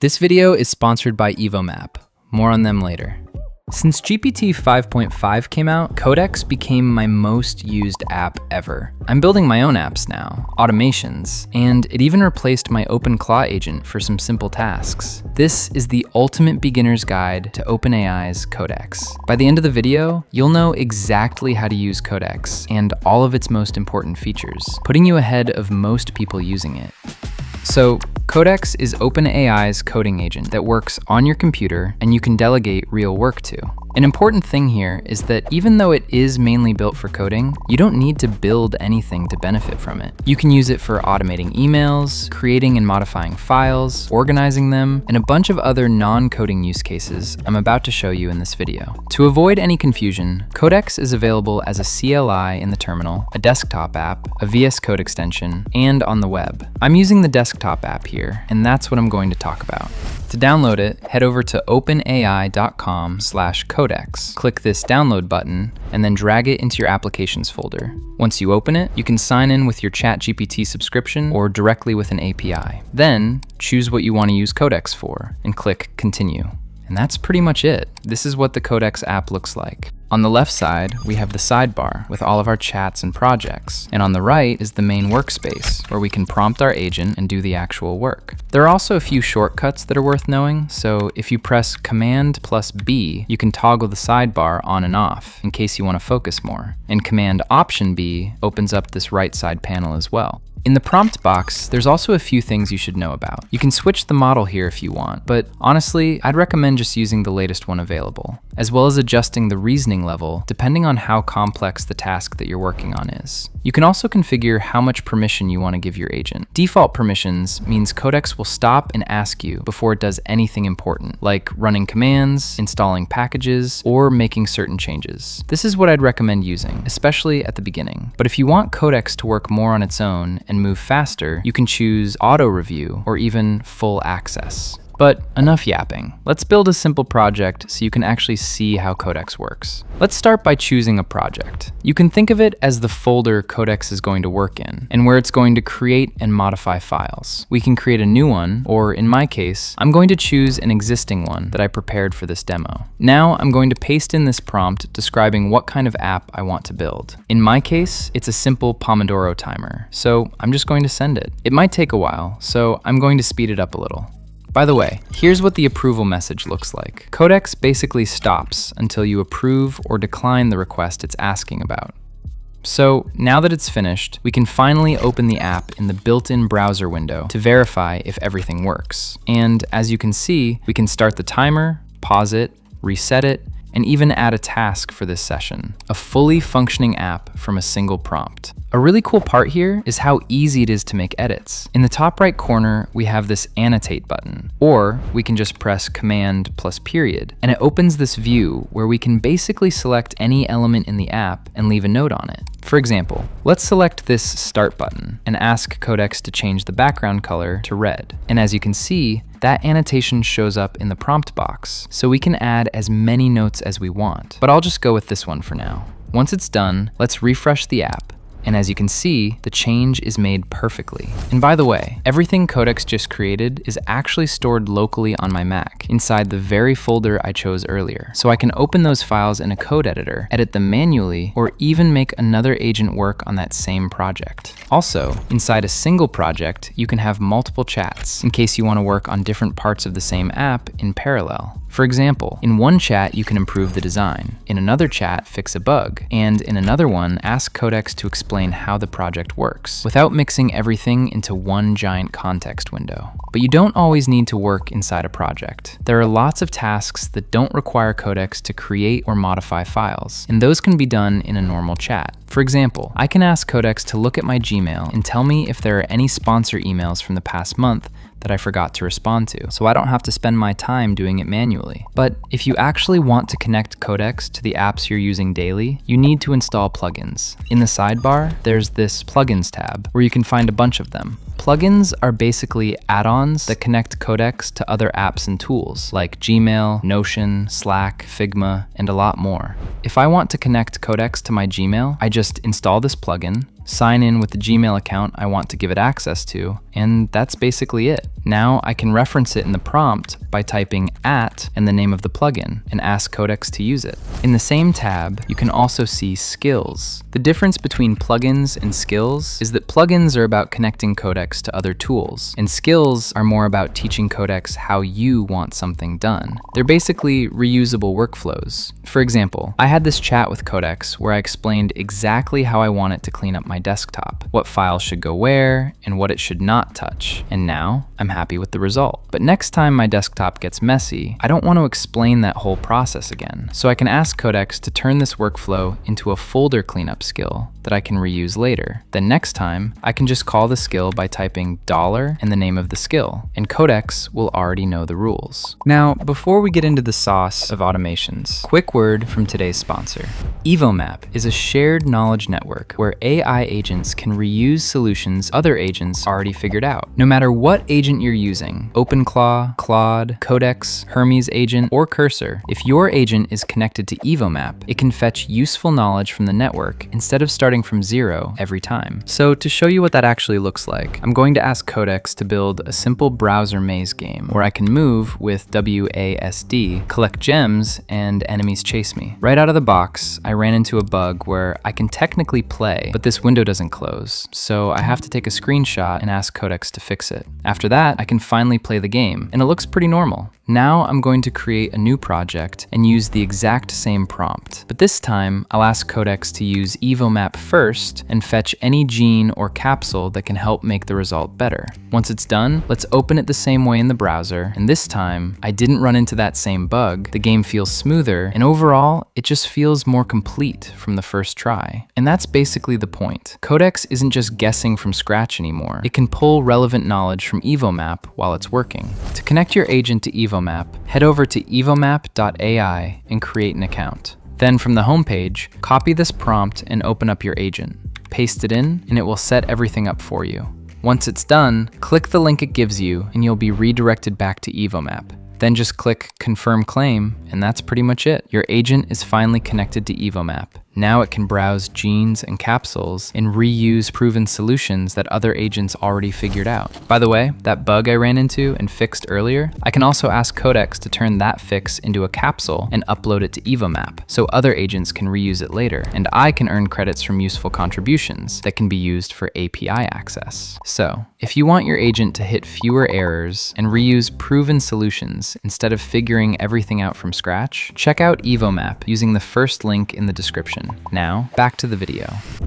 This video is sponsored by EvoMap. More on them later. Since GPT 5.5 came out, Codex became my most used app ever. I'm building my own apps now, automations, and it even replaced my OpenClaw agent for some simple tasks. This is the ultimate beginner's guide to OpenAI's Codex. By the end of the video, you'll know exactly how to use Codex and all of its most important features, putting you ahead of most people using it. So, Codex is OpenAI's coding agent that works on your computer and you can delegate real work to. An important thing here is that even though it is mainly built for coding, you don't need to build anything to benefit from it. You can use it for automating emails, creating and modifying files, organizing them, and a bunch of other non-coding use cases I'm about to show you in this video. To avoid any confusion, Codex is available as a CLI in the terminal, a desktop app, a VS Code extension, and on the web. I'm using the desktop app here, and that's what I'm going to talk about. To download it, head over to openai.com/codex. Click this download button and then drag it into your applications folder. Once you open it, you can sign in with your ChatGPT subscription or directly with an API. Then choose what you want to use Codex for and click continue. And that's pretty much it. This is what the Codex app looks like. On the left side, we have the sidebar with all of our chats and projects. And on the right is the main workspace, where we can prompt our agent and do the actual work. There are also a few shortcuts that are worth knowing. So if you press Command+B, you can toggle the sidebar on and off in case you want to focus more. And Command-Option-B opens up this right side panel as well. In the prompt box, there's also a few things you should know about. You can switch the model here if you want, but honestly, I'd recommend just using the latest one available, as well as adjusting the reasoning level depending on how complex the task that you're working on is. You can also configure how much permission you want to give your agent. Default permissions means Codex will stop and ask you before it does anything important, like running commands, installing packages, or making certain changes. This is what I'd recommend using, especially at the beginning. But if you want Codex to work more on its own and move faster, you can choose auto review or even full access. But enough yapping. Let's build a simple project so you can actually see how Codex works. Let's start by choosing a project. You can think of it as the folder Codex is going to work in, and where it's going to create and modify files. We can create a new one, or in my case, I'm going to choose an existing one that I prepared for this demo. Now I'm going to paste in this prompt describing what kind of app I want to build. In my case, it's a simple Pomodoro timer, so I'm just going to send it. It might take a while, so I'm going to speed it up a little. By the way, here's what the approval message looks like. Codex basically stops until you approve or decline the request it's asking about. So now that it's finished, we can finally open the app in the built-in browser window to verify if everything works. And as you can see, we can start the timer, pause it, reset it, and even add a task for this session. A fully functioning app from a single prompt. A really cool part here is how easy it is to make edits. In the top right corner, we have this annotate button, or we can just press Command+period, and it opens this view where we can basically select any element in the app and leave a note on it. For example, let's select this start button and ask Codex to change the background color to red. And as you can see, that annotation shows up in the prompt box, so we can add as many notes as we want. But I'll just go with this one for now. Once it's done, let's refresh the app. And as you can see, the change is made perfectly. And by the way, everything Codex just created is actually stored locally on my Mac, inside the very folder I chose earlier. So I can open those files in a code editor, edit them manually, or even make another agent work on that same project. Also, inside a single project, you can have multiple chats, in case you want to work on different parts of the same app in parallel. For example, in one chat, you can improve the design. In another chat, fix a bug. And in another one, ask Codex to explain how the project works, without mixing everything into one giant context window. But you don't always need to work inside a project. There are lots of tasks that don't require Codex to create or modify files, and those can be done in a normal chat. For example, I can ask Codex to look at my Gmail and tell me if there are any sponsor emails from the past month that I forgot to respond to, so I don't have to spend my time doing it manually. But if you actually want to connect Codex to the apps you're using daily, you need to install plugins. In the sidebar, there's this Plugins tab, where you can find a bunch of them. Plugins are basically add-ons that connect Codex to other apps and tools, like Gmail, Notion, Slack, Figma, and a lot more. If I want to connect Codex to my Gmail, I just install this plugin, sign in with the Gmail account I want to give it access to, and that's basically it. Now I can reference it in the prompt by typing @ and the name of the plugin and ask Codex to use it. In the same tab, you can also see skills. The difference between plugins and skills is that plugins are about connecting Codex to other tools, and skills are more about teaching Codex how you want something done. They're basically reusable workflows. For example, I had this chat with Codex where I explained exactly how I want it to clean up my desktop, what files should go where, and what it should not touch, and now I'm happy with the result. But next time my desktop gets messy, I don't want to explain that whole process again. So I can ask Codex to turn this workflow into a folder cleanup skill that I can reuse later. Then next time, I can just call the skill by typing $ and the name of the skill, and Codex will already know the rules. Now, before we get into the sauce of automations, quick word from today's sponsor. EvoMap is a shared knowledge network where AI agents can reuse solutions other agents already figured out. No matter what agent you're using, OpenClaw, Claude, Codex, Hermes agent, or Cursor, if your agent is connected to EvoMap, it can fetch useful knowledge from the network instead of starting from zero every time. So to show you what that actually looks like, I'm going to ask Codex to build a simple browser maze game where I can move with WASD, collect gems, and enemies chase me. Right out of the box, I ran into a bug where I can technically play, but this window doesn't close, so I have to take a screenshot and ask Codex to fix it. After that, I can finally play the game, and it looks pretty normal. Now I'm going to create a new project and use the exact same prompt. But this time, I'll ask Codex to use EvoMap first and fetch any gene or capsule that can help make the result better. Once it's done, let's open it the same way in the browser, and this time, I didn't run into that same bug, the game feels smoother, and overall, it just feels more complete from the first try. And that's basically the point. Codex isn't just guessing from scratch anymore. It can pull relevant knowledge from EvoMap while it's working. To connect your agent to EvoMap, head over to evomap.ai and create an account. Then from the homepage, copy this prompt and open up your agent. Paste it in, and it will set everything up for you. Once it's done, click the link it gives you, and you'll be redirected back to EvoMap. Then just click Confirm Claim, and that's pretty much it. Your agent is finally connected to EvoMap. Now it can browse genes and capsules and reuse proven solutions that other agents already figured out. By the way, that bug I ran into and fixed earlier, I can also ask Codex to turn that fix into a capsule and upload it to EvoMap, so other agents can reuse it later, and I can earn credits from useful contributions that can be used for API access. So, if you want your agent to hit fewer errors and reuse proven solutions instead of figuring everything out from scratch, check out EvoMap using the first link in the description. Now, back to the video.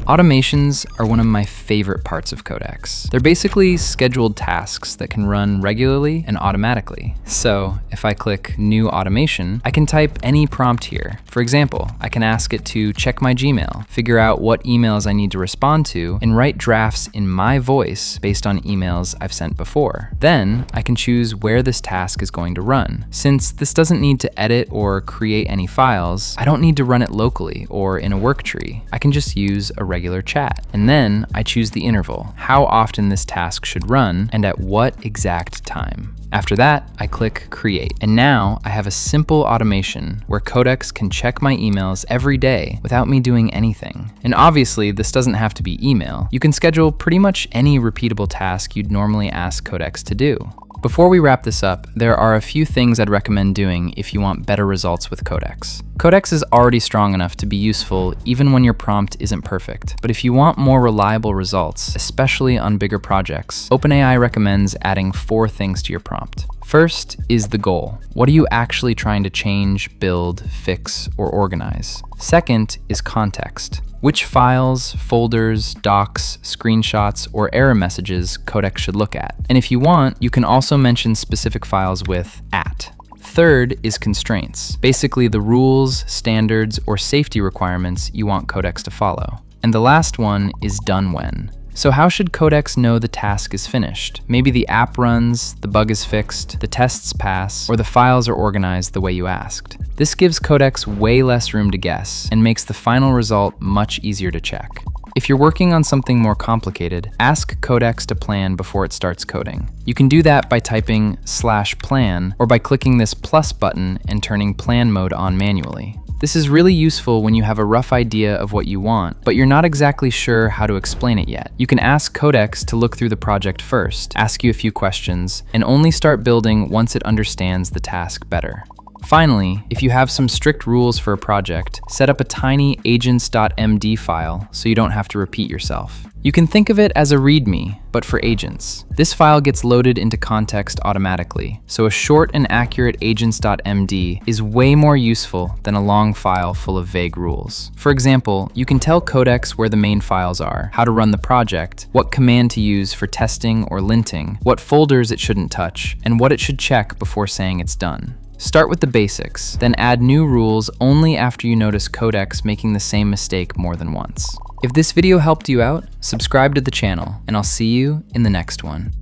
Automations are one of my favorite parts of Codex. They're basically scheduled tasks that can run regularly and automatically. So, if I click New Automation, I can type any prompt here. For example, I can ask it to check my Gmail, figure out what emails I need to respond to, and write drafts in my voice based on emails I've sent before. Then, I can choose where this task is going to run. Since this doesn't need to edit or create any files, I don't need to run it locally or in a work tree. I can just use a regular chat. And then I choose the interval, how often this task should run, and at what exact time. After that, I click Create. And now I have a simple automation where Codex can check my emails every day without me doing anything. And obviously, this doesn't have to be email. You can schedule pretty much any repeatable task you'd normally ask Codex to do. Before we wrap this up, there are a few things I'd recommend doing if you want better results with Codex. Codex is already strong enough to be useful even when your prompt isn't perfect. But if you want more reliable results, especially on bigger projects, OpenAI recommends adding 4 things to your prompt. First is the goal. What are you actually trying to change, build, fix, or organize? Second is context. Which files, folders, docs, screenshots, or error messages Codex should look at. And if you want, you can also mention specific files with @. Third is constraints, basically the rules, standards, or safety requirements you want Codex to follow. And the last one is done when. So how should Codex know the task is finished? Maybe the app runs, the bug is fixed, the tests pass, or the files are organized the way you asked. This gives Codex way less room to guess and makes the final result much easier to check. If you're working on something more complicated, ask Codex to plan before it starts coding. You can do that by typing /plan or by clicking this plus button and turning plan mode on manually. This is really useful when you have a rough idea of what you want, but you're not exactly sure how to explain it yet. You can ask Codex to look through the project first, ask you a few questions, and only start building once it understands the task better. Finally, if you have some strict rules for a project, set up a tiny agents.md file so you don't have to repeat yourself. You can think of it as a README, but for agents. This file gets loaded into context automatically, so a short and accurate agents.md is way more useful than a long file full of vague rules. For example, you can tell Codex where the main files are, how to run the project, what command to use for testing or linting, what folders it shouldn't touch, and what it should check before saying it's done. Start with the basics, then add new rules only after you notice Codex making the same mistake more than once. If this video helped you out, subscribe to the channel, and I'll see you in the next one.